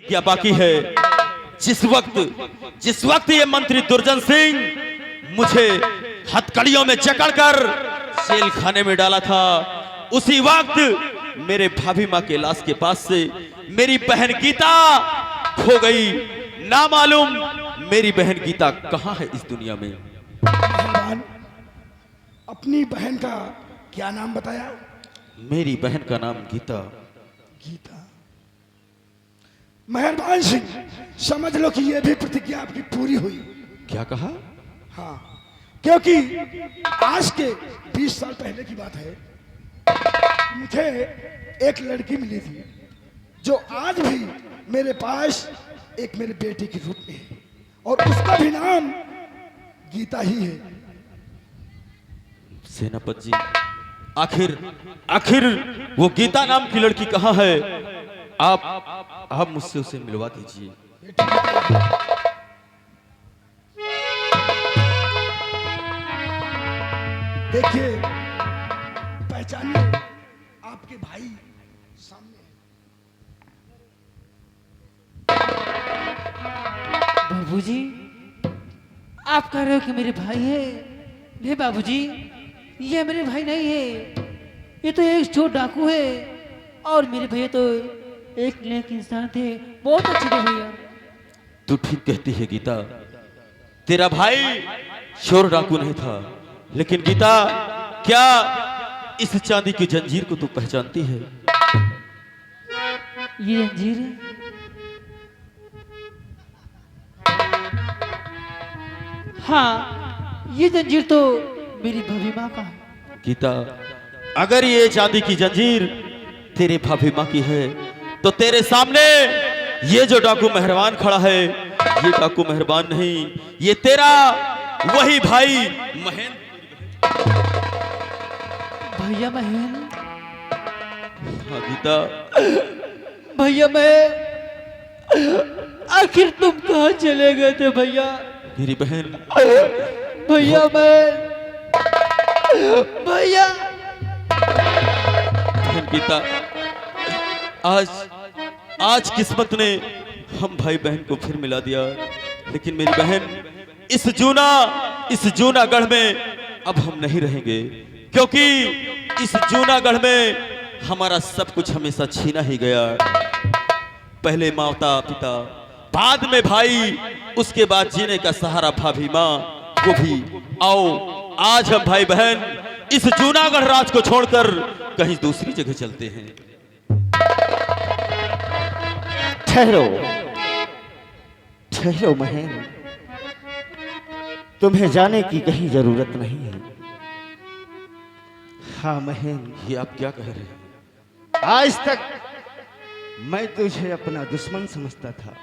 प्रतिज्ञा बाकी है। जिस वक्त ये मंत्री दुर्जन सिंह मुझे हथकड़ियों में जकड़कर जेल खाने में डाला था, उसी वक्त मेरे भाभी माँ के लाश के पास से मेरी बहन गीता खो गई। ना मालूम मेरी बहन गीता कहाँ है इस दुनिया में। मेहरबान, अपनी बहन का क्या नाम बताया? मेरी बहन का नाम गीता। गीता। मेहरबान सिंह, समझ लो कि यह भी प्रतिज्ञा आपकी पूरी हुई। क्या कहा? हाँ, क्योंकि आज के 20 साल पहले की बात है, मुझे एक लड़की मिली थी जो आज भी मेरे पास एक मेरे बेटे के रूप में है, और उसका भी नाम गीता ही है। सेनापति जी, आखिर वो गीता नाम की लड़की कहाँ है? आप मुझसे उसे मिलवा दीजिए। देखिए, पहचानिए, आपके भाई सामने है। बाबूजी, आप कह रहे हो कि मेरे भाई है? नहीं बाबूजी, ये मेरे भाई नहीं है, ये तो एक चोर डाकू है। और मेरे भैया तो एक नेक इंसान थे, बहुत अच्छे थे भैया। तू ठीक कहती है गीता, तेरा भाई चोर डाकू नहीं था, लेकिन गीता, क्या इस चांदी की जंजीर को तू पहचानती है? ये जंजीर है? हाँ, ये जंजीर तो मेरी भाभी माँ का है। गीता, अगर ये चांदी की जंजीर तेरे भाभी माँ की है, तो तेरे सामने ये जो डाकू मेहरबान खड़ा है, ये डाकू मेहरबान नहीं, ये तेरा वही भाई महेंद्र। भैया महेंद्र? हाँ गीता। भैया मैं, आखिर तुम कहाँ चले गए थे भैया? मेरी बहन। भैया मैं, भैया। बहन गीता, आज किस्मत ने हम भाई बहन को फिर मिला दिया, लेकिन मेरी बहन, इस जूनागढ़ में अब हम नहीं रहेंगे, क्योंकि इस जूनागढ़ में हमारा सब कुछ हमेशा छीना ही गया। पहले माता पिता, बाद में भाई, उसके बाद जीने का सहारा भाभी माँ, वो भी। आओ आज हम भाई बहन इस जूनागढ़ राज को छोड़कर कहीं दूसरी जगह चलते हैं। ठहरो महेंद्र, तुम्हें जाने की कहीं जरूरत नहीं है। हाँ महेंद्र, ये आप क्या कह रहे हैं? आज तक मैं तुझे अपना दुश्मन समझता था,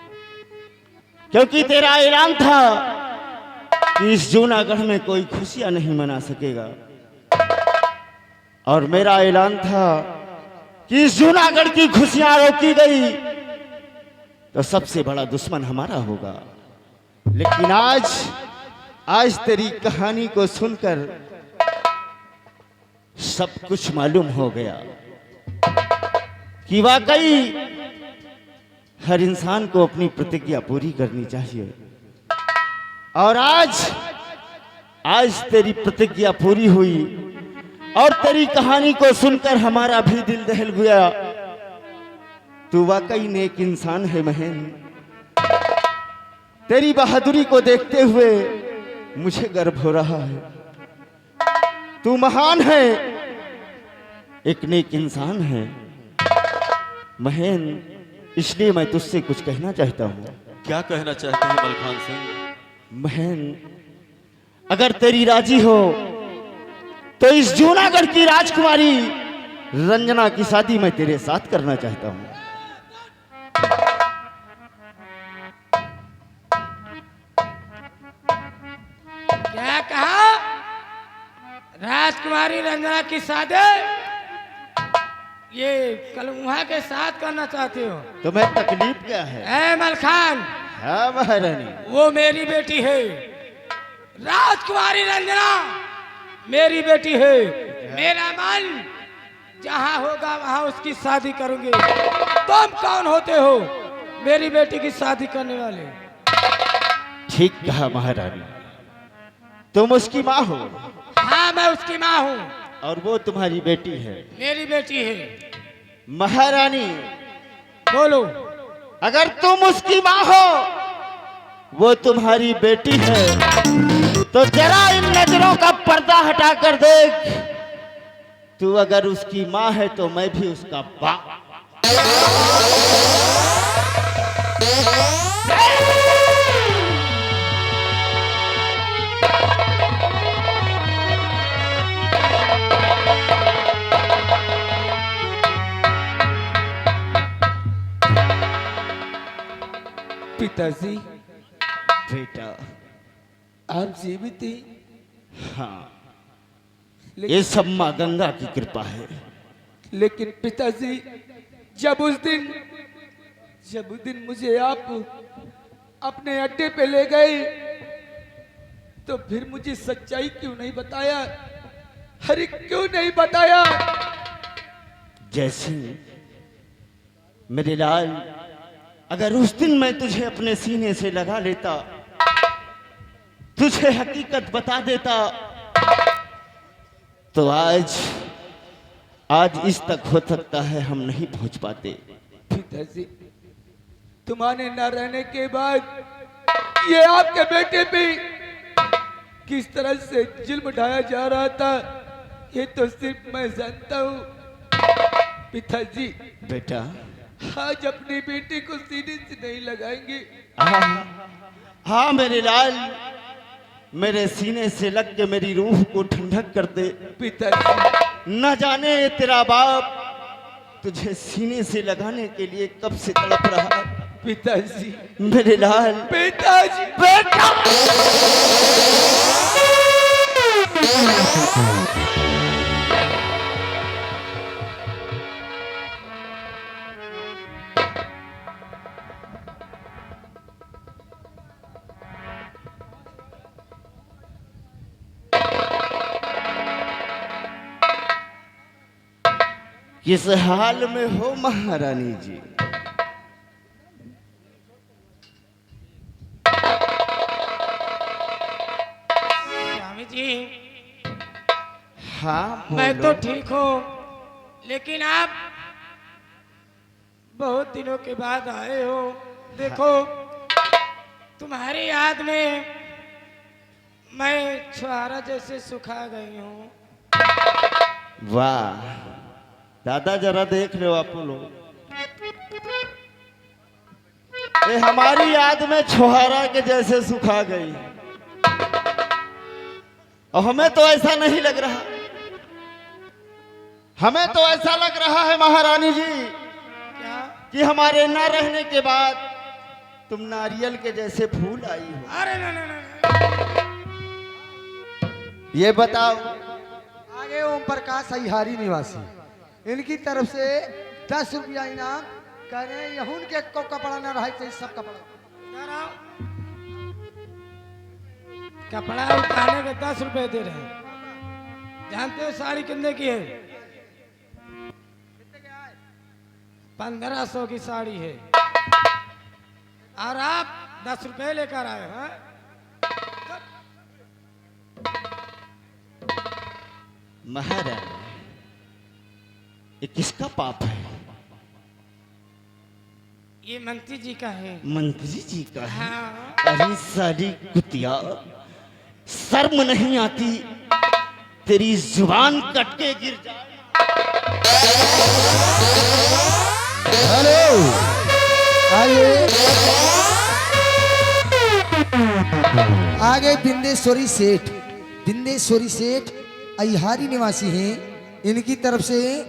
क्योंकि तेरा ऐलान था कि इस जूनागढ़ में कोई खुशियां नहीं मना सकेगा, और मेरा ऐलान था कि इस जूनागढ़ की खुशियां रोकी गई तो सबसे बड़ा दुश्मन हमारा होगा। लेकिन आज तेरी कहानी को सुनकर सब कुछ मालूम हो गया कि वाकई हर इंसान को अपनी प्रतिज्ञा पूरी करनी चाहिए। और आज तेरी प्रतिज्ञा पूरी हुई, और तेरी कहानी को सुनकर हमारा भी दिल दहल गया। तू वाकई नेक इंसान है महेंद्र, तेरी बहादुरी को देखते हुए मुझे गर्व हो रहा है। तू महान है, एक नेक इंसान है महेंद्र, इसलिए मैं तुझसे कुछ कहना चाहता हूँ। क्या कहना चाहते हैं मलखान सिंह? महेंद्र, अगर तेरी राजी हो तो इस जूनागढ़ की राजकुमारी रंजना की शादी मैं तेरे साथ करना चाहता हूँ। क्या कहा? राजकुमारी रंजना की शादी ये कलमुहा के साथ करना चाहते हो? तुम्हें तकलीफ क्या है? ऐ मलखान, हाँ महारानी, वो मेरी बेटी है। राजकुमारी रंजना मेरी बेटी है। मेरा मन जहाँ होगा वहाँ उसकी शादी करूंगी। तुम कौन होते हो? मेरी बेटी की शादी करने वाले। ठीक कहा महारानी, तुम उसकी माँ हो हाँ मैं उसकी माँ हूँ। और वो तुम्हारी बेटी है। मेरी बेटी है। महारानी, बोलो। अगर तुम उसकी माँ हो, वो तुम्हारी बेटी है, तो जरा इन नजरों का पर्दा हटा कर देख। तू अगर उसकी माँ है तो मैं भी उसका बाप। पिताजी, बेटा, आप जीवित थे? हाँ, ये लेकिन, सब माँ गंगा की कृपा है। लेकिन पिताजी, जब उस दिन मुझे आप अपने अड्डे पे ले गए, तो फिर मुझे सच्चाई क्यों नहीं बताया? अरे क्यों नहीं बताया? जैसे मेरे लाल, अगर उस दिन मैं तुझे अपने सीने से लगा लेता, तुझे हकीकत बता देता, तो आज इस तक हो सकता है हम नहीं पहुंच पाते। पिताजी, तुम्हारे न रहने के बाद ये आपके बेटे पे किस तरह से जुल्म ढाया जा रहा था, ये तो सिर्फ मैं जानता हूँ। पिताजी, बेटा, आज अपनी बेटी को सीने से नहीं लगाएंगे? हाँ मेरे लाल, मेरे सीने से लग के मेरी रूह को ठंडक कर दे। पिताजी, न जाने तेरा बाप तुझे सीने से लगाने के लिए कब से तड़प रहा। पिताजी, मेरे लाल, पिताजी, बेटा। किस हाल में हो महारानी जी? स्वामी जी, हाँ मैं बोलो। तो ठीक हूँ, लेकिन आप बहुत दिनों के बाद आए हो। देखो, तुम्हारी याद में मैं छुहारा जैसे सुखा गई हूँ। वाह दादा, जरा देख लो आप लोग, ये हमारी याद में छुहारा के जैसे सुखा गई, और हमें तो ऐसा नहीं लग रहा। हमें तो ऐसा लग रहा है महारानी जी क्या? कि हमारे न रहने के बाद तुम नारियल के जैसे फूल आई हो। अरे नहीं। ये बताओ, आगे ओम प्रकाश अहिहारी निवासी, इनकी तरफ से 10 रुपया इनाम कह रहे हैं। यहून के को कपड़ा न रहा चाहिए, सब कपड़ा। कपड़ा उठाने के 10 रुपए दे रहे हैं। जानते हो साड़ी कितने की है? 1500 की साड़ी है, और आप 10 रुपए लेकर आए हैं। महारानी, ये किसका पाप है? ये मंत्री जी का है। मंत्री जी का है? हाँ। अरे साली कुतिया, शर्म नहीं आती? तेरी जुबान कट के गिर जाए। हेलो, आइए। आगे बिंदेश्वरी सेठ अहिहारी निवासी हैं। इनकी तरफ से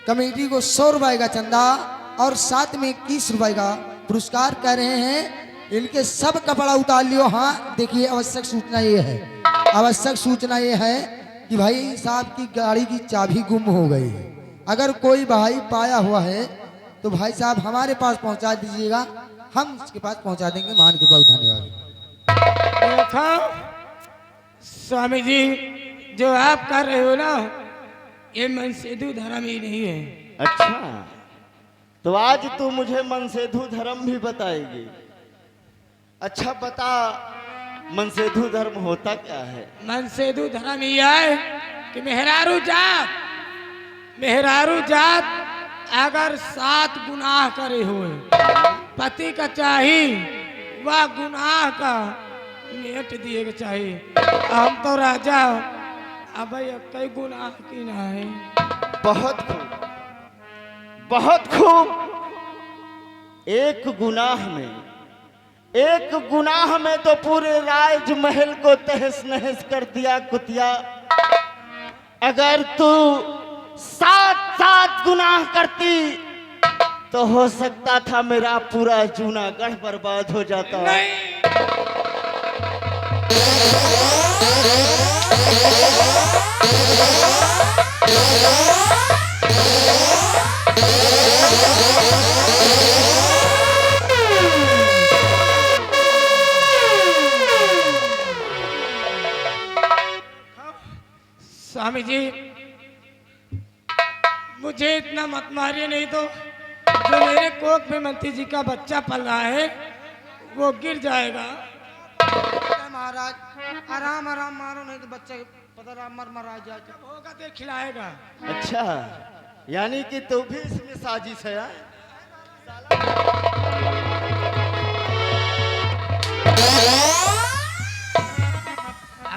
कमेटी को 100 रुपए का चंदा और साथ में 21 रुपए का पुरस्कार कह रहे हैं। इनके सब कपड़ा उतार लियो। हाँ देखिए, आवश्यक सूचना ये है कि भाई साहब की गाड़ी की चाबी गुम हो गई है। अगर कोई भाई पाया हुआ है तो भाई साहब हमारे पास पहुंचा दीजिएगा, हम उसके पास पहुंचा देंगे। महान कृपा उठाने वाले। देखो स्वामी जी, जो आप कर रहे हो ना, ये मनसेदु धर्म ही नहीं है। अच्छा, तो आज तू मुझे मनसेधु धर्म भी बताएगी। अच्छा बता, मनसेधु धर्म होता क्या है? मनसेधु धर्म यह है कि मेहरारू जात अगर 7 गुनाह करे हुए पति का चाहिए, वह गुनाह का मेट दिए के चाहिए। हम तो राजा अब कई गुनाह की ना है। बहुत खूब, बहुत खूब। एक गुनाह में तो पूरे राजमहल को तहस नहस कर दिया कुतिया। अगर तू 7 गुनाह करती तो हो सकता था मेरा पूरा जूनागढ़ बर्बाद हो जाता। स्वामी जी, मुझे इतना मत मारिए, नहीं तो जो मेरे कोख में मंत्री जी का बच्चा पल रहा है वो गिर जाएगा। महाराज आराम आराम मारो, नहीं तो बच्चा पता मर आ जाए। जब होगा तो खिलाएगा। अच्छा, यानी कि तू भी इसमें साजिश है? हाँ?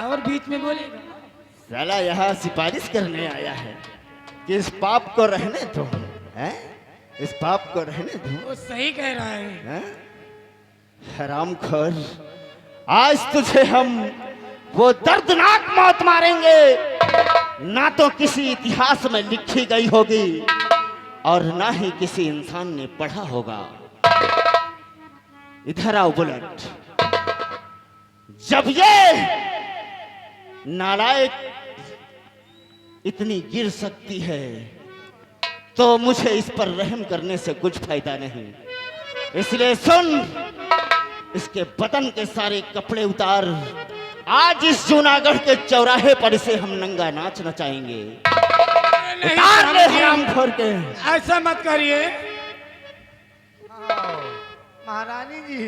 और बीच में बोलेगा। साला यहाँ सिफारिश करने आया है कि इस पाप को रहने दो, हैं? इस पाप को रहने दो। वो सही कह रहा है। हैं? हरामखोर, आज तुझे हम वो दर्दनाक मौत मारेंगे, ना तो किसी इतिहास में लिखी गई होगी और ना ही किसी इंसान ने पढ़ा होगा। इधर आओ बुलेट। जब ये नालायक इतनी गिर सकती है तो मुझे इस पर रहम करने से कुछ फायदा नहीं। इसलिए सुन, इसके बदन के सारे कपड़े उतार। आज इस जूनागढ़ के चौराहे पर इसे हम नंगा नाच नचाएंगे। उतार ले हरामखोर के। ऐसा मत करिए। महारानी जी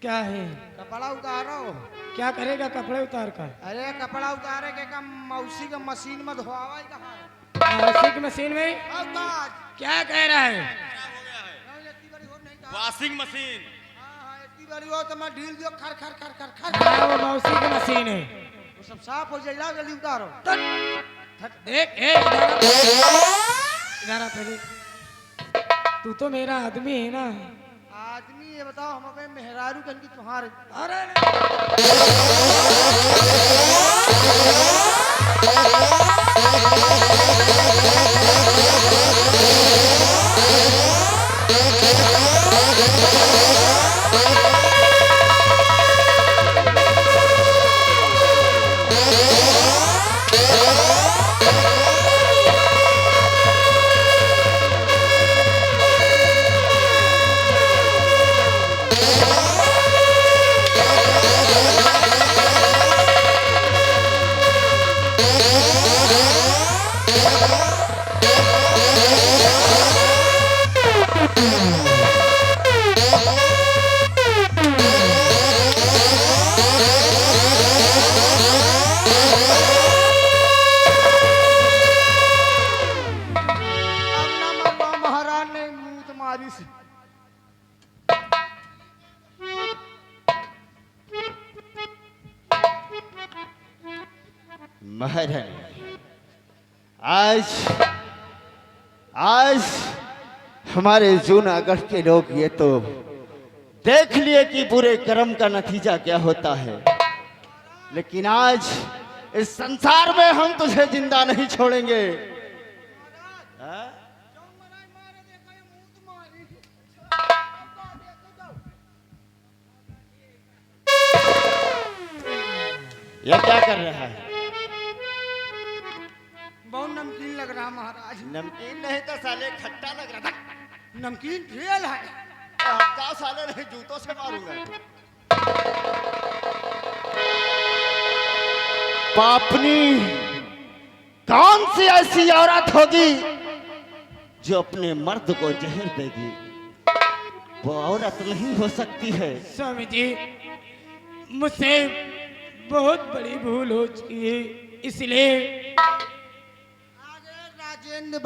क्या है? कपड़ा उतारो। क्या करेगा कपड़े उतार कर? अरे कपड़ा उतारे के काम मौसी का मशीन में धोआवा ही कहाँ? मौसी की मशीन में? उतार। क्या कह रहा है? Washing machine. इतनी बड़ी हो तो मैं ढील दियो, खर खर खर खर खर। हाँ, वो मौसी की मशीन है। वो सब साफ हो जाएगा, जल्दी उतारो। देख, इधर आ पहले। तू तो मेरा आदमी है ना। आदमी ये बताओ, हम अपने मेहरारू कन की तुम्हारे। अरे महारानी, आज हमारे जूनागढ़ के लोग ये तो देख लिए कि बुरे कर्म का नतीजा क्या होता है, लेकिन आज इस संसार में हम तुझे जिंदा नहीं छोड़ेंगे। हाँ? ये क्या कर रहा है? बहुत नमकीन लग रहा महाराज। नमकीन नहीं तो साले खट्टा लग रहा था। नमकीन फेल है। क्या साले नहीं, जूतों से मारूंगा। पापनी, कौन सी ऐसी औरत होगी जो अपने मर्द को जहर देगी वो औरत नहीं हो सकती है। स्वामी जी, मुझसे बहुत बड़ी भूल हो चुकी है, इसलिए आगे राजेंद्र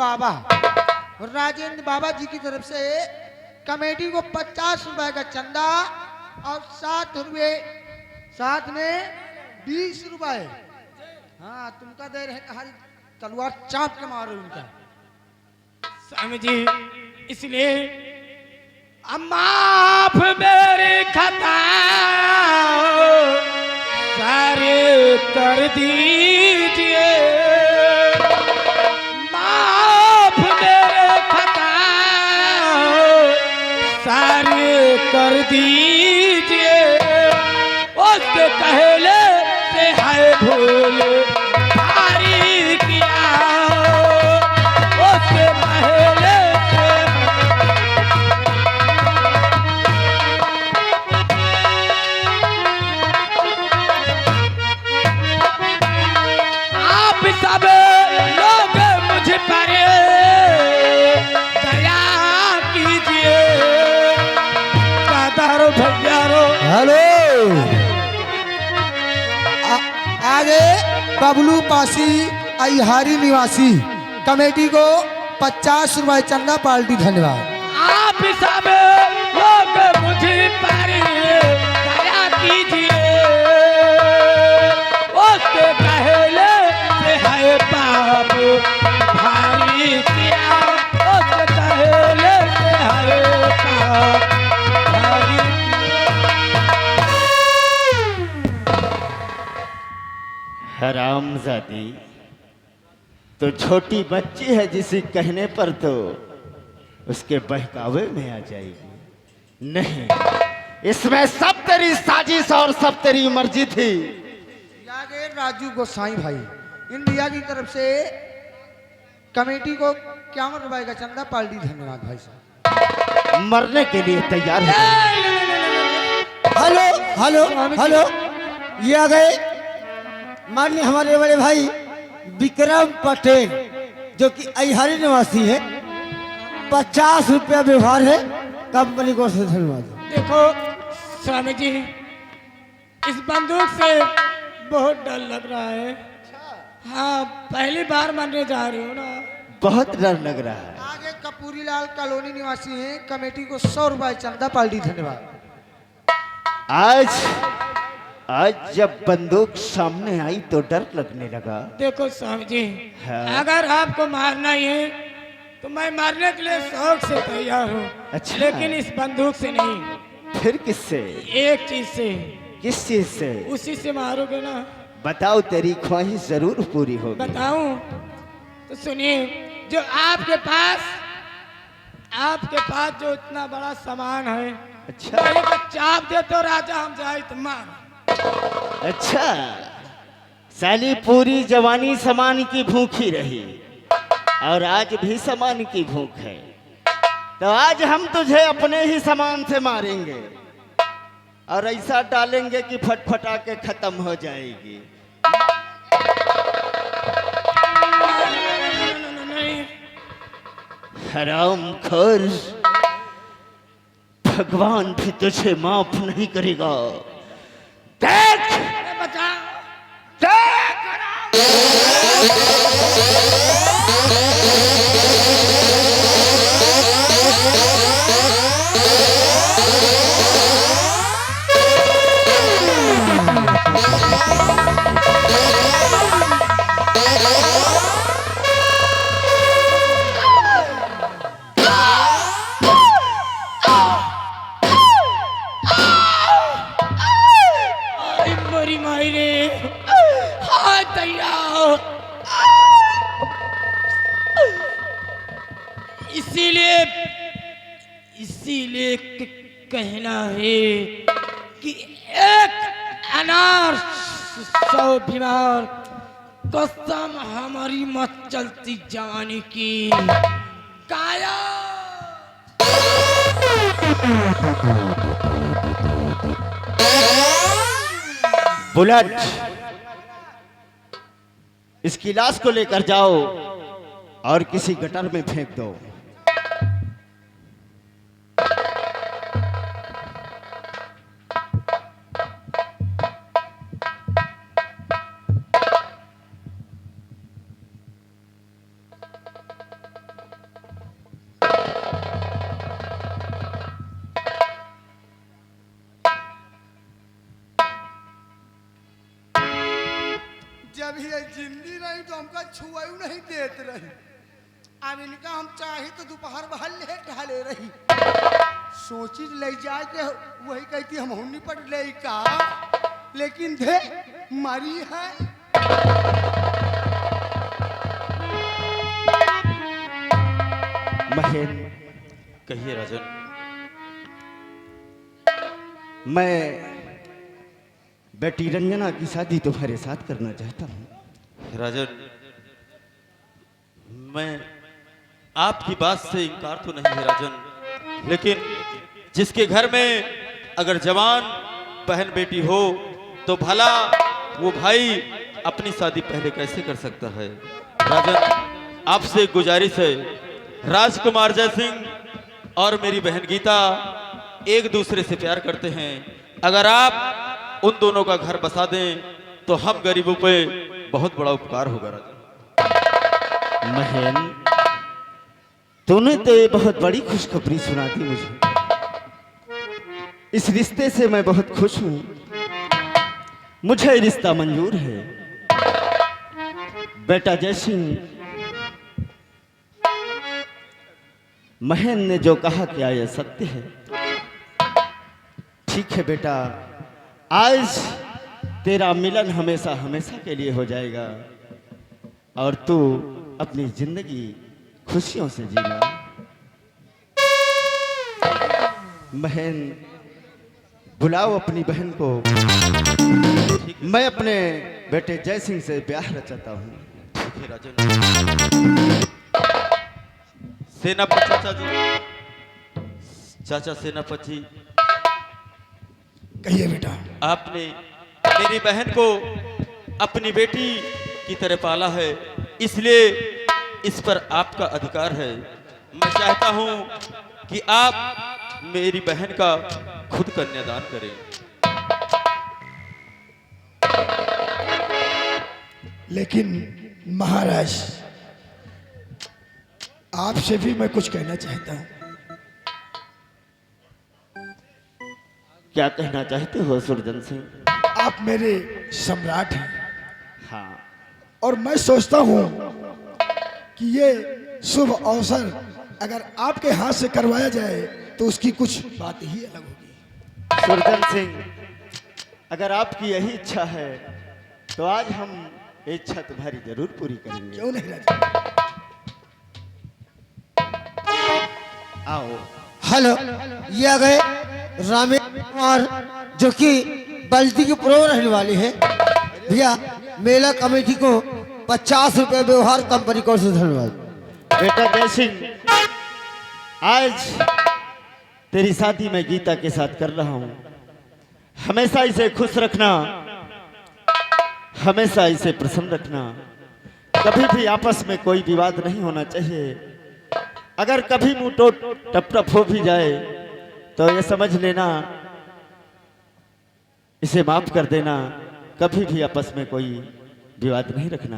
बाबा जी की तरफ से कमेटी को 50 रुपए का चंदा और 7 रुपए साथ में 20 रुपए। हाँ, तुमका दे रहे कहा तलवार चाप के मारो उनका। स्वामी जी, इसलिए अब माफ मेरी खता सारे कर दीजिए, माफ मेरे खता सारे कर दीजिए। उसके कहले से है भूल भारी किया, उसके कहले से आप सब लोग मुझ पर दया कीजिए। दादारो भैयारो, हेलो, आगे बबलू पासी अहिहारी निवासी कमेटी को 50 रुपए चंदा पार्टी। धन्यवाद। आप सब लोग मुझे पर दया कीजिए। उसके कहले से है पाप भारी किया, उसके कहले से है पाप भारी हरामजादी, तो छोटी बच्ची है जिसे कहने पर तो उसके बहकावे में आ जाएगी। नहीं, इसमें सब तेरी साजिश और सब तेरी मर्जी थी। आगे राजू गोसाई भाई इंडिया की तरफ से कमेटी को 51 रुपए का चंदा पार्टी। धन्यवाद भाई साहब। मरने के लिए तैयार है। हेलो हेलो हेलो, ये आ गए माननीय हमारे बड़े भाई विक्रम पटेल जो कि अहिहारी निवासी है। 50 रुपया व्यवहार है कंपनी को से। धन्यवाद। देखो स्वामी जी, इस बंदूक से बहुत डर लग रहा है। हाँ, पहली बार मरने जा रही हूँ ना। बहुत डर लग रहा है। आगे कपूरी लाल कॉलोनी निवासी हैं, कमेटी को 100 रुपए चंदा पार्टी। धन्यवाद। आज जब बंदूक सामने आई तो डर लगने लगा। देखो स्वामी जी, हाँ। अगर आपको मारना ही है तो मैं मारने के लिए शौक से तैयार हूँ। अच्छा। लेकिन इस बंदूक से नहीं, फिर किससे? एक चीज से। किस चीज से? उसी से मारोगे ना? बताओ, तेरी ख्वाहिश जरूर पूरी होगी। बताऊं तो सुनिए, जो आपके पास जो इतना बड़ा सामान है, अच्छा। वही को चाप दे तो राजा हम जाए तो मार। अच्छा, साली पूरी जवानी सामान की भूखी रही और आज भी सामान की भूख है, तो आज हम तुझे अपने ही सामान से मारेंगे और ऐसा डालेंगे कि फटफटा के खत्म हो जाएगी। नहीं, हरामखोर, भगवान भी तुझे माफ नहीं करेगा। देख, बचा। मरी माई रे, हाँ तैयार। इसीलिए कहना है कि एक अनार 100 बीमार, कसम हमारी मत चलती जवानी की। काया बुलेट, इसकी लाश को लेकर जाओ और किसी गटर में फेंक दो। जब ये जिंदी रही तो हमका छुआई नहीं देत रही। अब इनका हम चाहे तो दोपहर बहल ले ढाले रही। सोची ले जाए के वही कहती हम हुन्नी पर ले का, लेकिन दे मारी है। महेन, कहिए राजन। मैं बेटी रंजना की शादी तुम्हारे साथ करना चाहता हूँ। राजन, मैं आपकी बात से इनकार तो नहीं है राजन, लेकिन जिसके घर में अगर जवान बहन बेटी हो तो भला वो भाई अपनी शादी पहले कैसे कर सकता है। राजन, आपसे एक गुजारिश है, राजकुमार जय सिंह और मेरी बहन गीता एक दूसरे से प्यार करते हैं। अगर आप उन दोनों का घर बसा दें तो हम गरीबों पे बहुत बड़ा उपकार होगा। राजन, महेन, तूने तो ये बहुत बड़ी खुशखबरी सुना दी मुझे। इस रिश्ते से मैं बहुत खुश हूं। मुझे ये रिश्ता मंजूर है। बेटा जय सिंह, महेन ने जो कहा क्या यह सत्य है? ठीक है बेटा, आज तेरा मिलन हमेशा हमेशा के लिए हो जाएगा और तू अपनी जिंदगी खुशियों से जीना। महेन, बुलाओ अपनी बहन को। मैं अपने बेटे जय सिंह से ब्याह रचाता हूँ। ठीक है राजन। सेनापति चाचा जी, चाचा सेनापति जी, कहिए बेटा। आपने मेरी बहन को अपनी बेटी की तरह पाला है, इसलिए इस पर आपका अधिकार है। मैं चाहता हूं कि आप मेरी बहन का खुद कन्यादान करें। लेकिन महाराज, आपसे भी मैं कुछ कहना चाहता हूं। क्या कहना चाहते हो सुरजन सिंह? आप मेरे सम्राट हैं हाँ, और मैं सोचता हूं कि ये शुभ अवसर अगर आपके हाथ से करवाया जाए तो उसकी कुछ बात ही अलग होगी। सुरजन सिंह, अगर आपकी यही इच्छा है तो आज हम ये इच्छा तुम्हारी जरूर पूरी करेंगे। क्यों नहीं राजा? आओ। हेलो, ये आ गए रामेश कुमार, जो कि बल्टी की प्रो रहने वाली है। भैया, मेला कमेटी को 50 रुपए व्यवहार कंपनी को से धन्यवाद। बेटा जय सिंह, आज तेरी शादी मैं गीता के साथ कर रहा हूं। हमेशा इसे खुश रखना, हमेशा इसे प्रसन्न रखना। कभी भी आपस में कोई विवाद नहीं होना चाहिए। अगर कभी मुंह टप टप हो भी जाए तो ये समझ लेना, इसे माफ कर देना। कभी भी आपस में कोई विवाद नहीं रखना।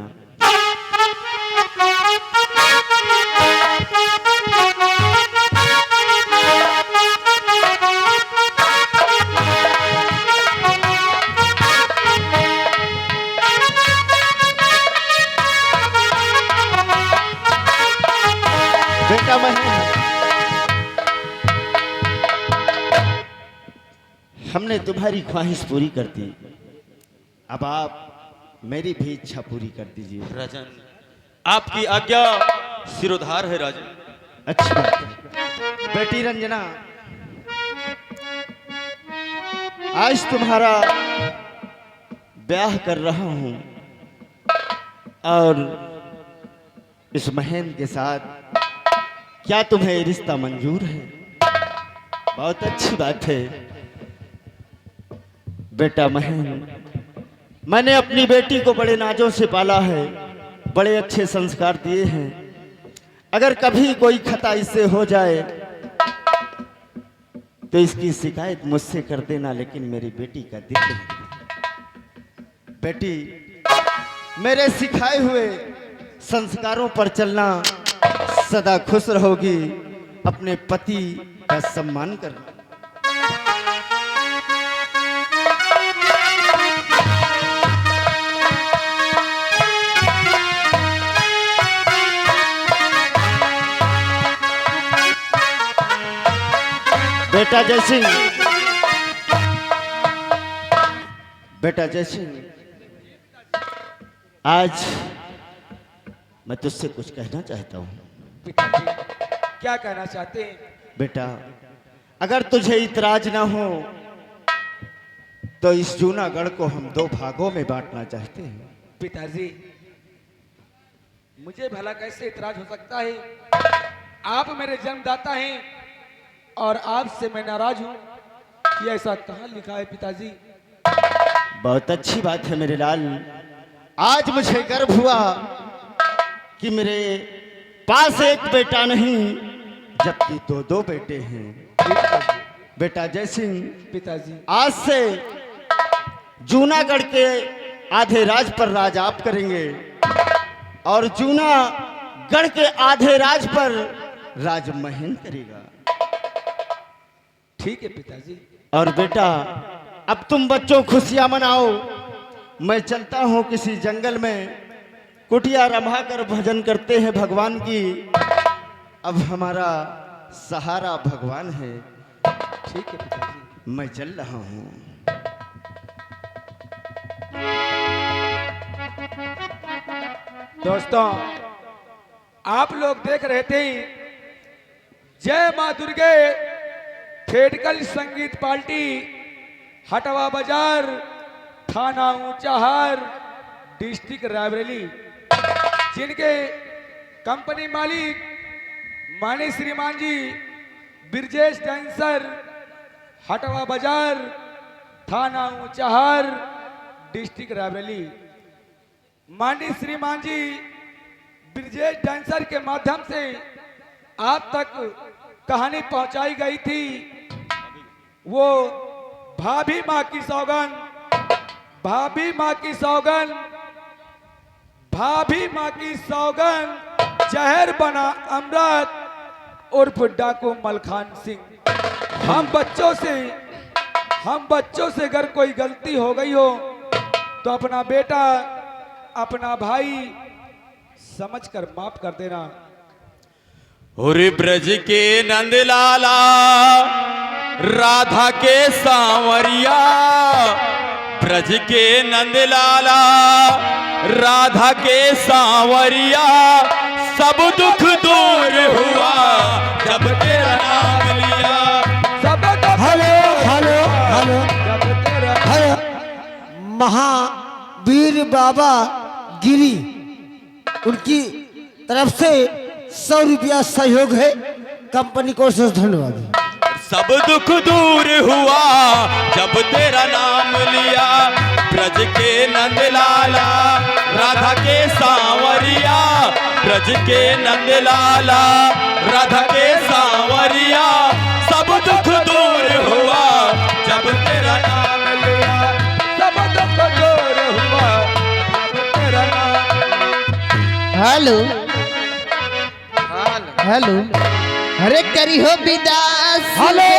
बेटा महेन, हमने तुम्हारी ख्वाहिश पूरी कर दी, अब आप मेरी भी इच्छा पूरी कर दीजिए। राजन, आपकी आज्ञा सिरोधार है राजन। अच्छी बात है। बेटी रंजना, आज तुम्हारा ब्याह कर रहा हूं और इस महेन के साथ। क्या तुम्हें ये रिश्ता मंजूर है? बहुत अच्छी बात है। बेटा महेन, मैंने अपनी बेटी को बड़े नाजों से पाला है, बड़े अच्छे संस्कार दिए हैं। अगर कभी कोई खता इससे हो जाए तो इसकी शिकायत मुझसे कर देना, लेकिन मेरी बेटी का दिल नहीं। बेटी, मेरे सिखाए हुए संस्कारों पर चलना, सदा खुश रहोगी, अपने पति का सम्मान करना। बेटा जयसिंह, बेटा जयसिंह, आज मैं तुझसे कुछ कहना चाहता हूँ। पिताजी क्या कहना चाहते हैं? बेटा, अगर तुझे इतराज ना हो तो इस जूनागढ़ को हम 2 भागों में बांटना चाहते हैं। पिताजी मुझे भला कैसे इतराज हो सकता है? आप मेरे जन्मदाता हैं और आपसे मैं नाराज हूं। ये ऐसा कहाँ लिखा है पिताजी? बहुत अच्छी बात है मेरे लाल। आज मुझे गर्व हुआ कि मेरे पास एक बेटा नहीं जबकि 2 बेटे हैं। बेटा जयसिंह, पिताजी आज से जूनागढ़ के आधे राज पर राज आप करेंगे और जूनागढ़ के आधे राज पर राज महेन करेगा। ठीक है पिताजी। और बेटा, अब तुम बच्चों खुशियां मनाओ। मैं चलता हूं किसी जंगल में, कुटिया रंभा कर भजन करते हैं भगवान की। अब हमारा सहारा भगवान है। ठीक है पिताजी। मैं चल रहा हूं। दोस्तों, आप लोग देख रहे थे जय मां दुर्गे थेटकल संगीत पार्टी, हटवा बाजार, थाना ऊंचाहार, डिस्ट्रिक्ट रायबरेली, जिनके कंपनी मालिक मानी श्रीमान जी ब्रिजेश डांसर, हटवा बाजार, थाना ऊंचाहार, डिस्ट्रिक्ट रायबरेली। मानी श्रीमान जी ब्रिजेश डांसर के माध्यम से आप तक कहानी पहुंचाई गई थी। वो भाभी माँ की सौगन, भाभी माँ की सौगन, भाभी माँ की सौगन, जहर बना अमृत उर्फ डाकू मलखान सिंह। हम बच्चों से अगर कोई गलती हो गई हो तो अपना बेटा, अपना भाई समझकर माफ कर देना। और ब्रज के नंदलाला, राधा के सांवरिया, ब्रज के नंदलाला, राधा के सांवरिया, सब दुख दूर हुआ जब तेरा नाम लिया। सब दुख हेलो हेलो हेलो जब तेरा हेलो। महावीर बाबा गिरी, उनकी तरफ से 100 रुपया सहयोग है। कंपनी को धन्यवाद। सब दुख दूर हुआ जब तेरा नाम लिया। ब्रज के नंदलाला, राधा के सांवरिया, ब्रज के नंदलाला, राधा के सांवरिया, सब दुख दूर हुआ जब तेरा नाम लिया। सब दुख दूर हुआ जब तेरा नाम। हेलो हेलो, अरे करी हो विदास हेलो।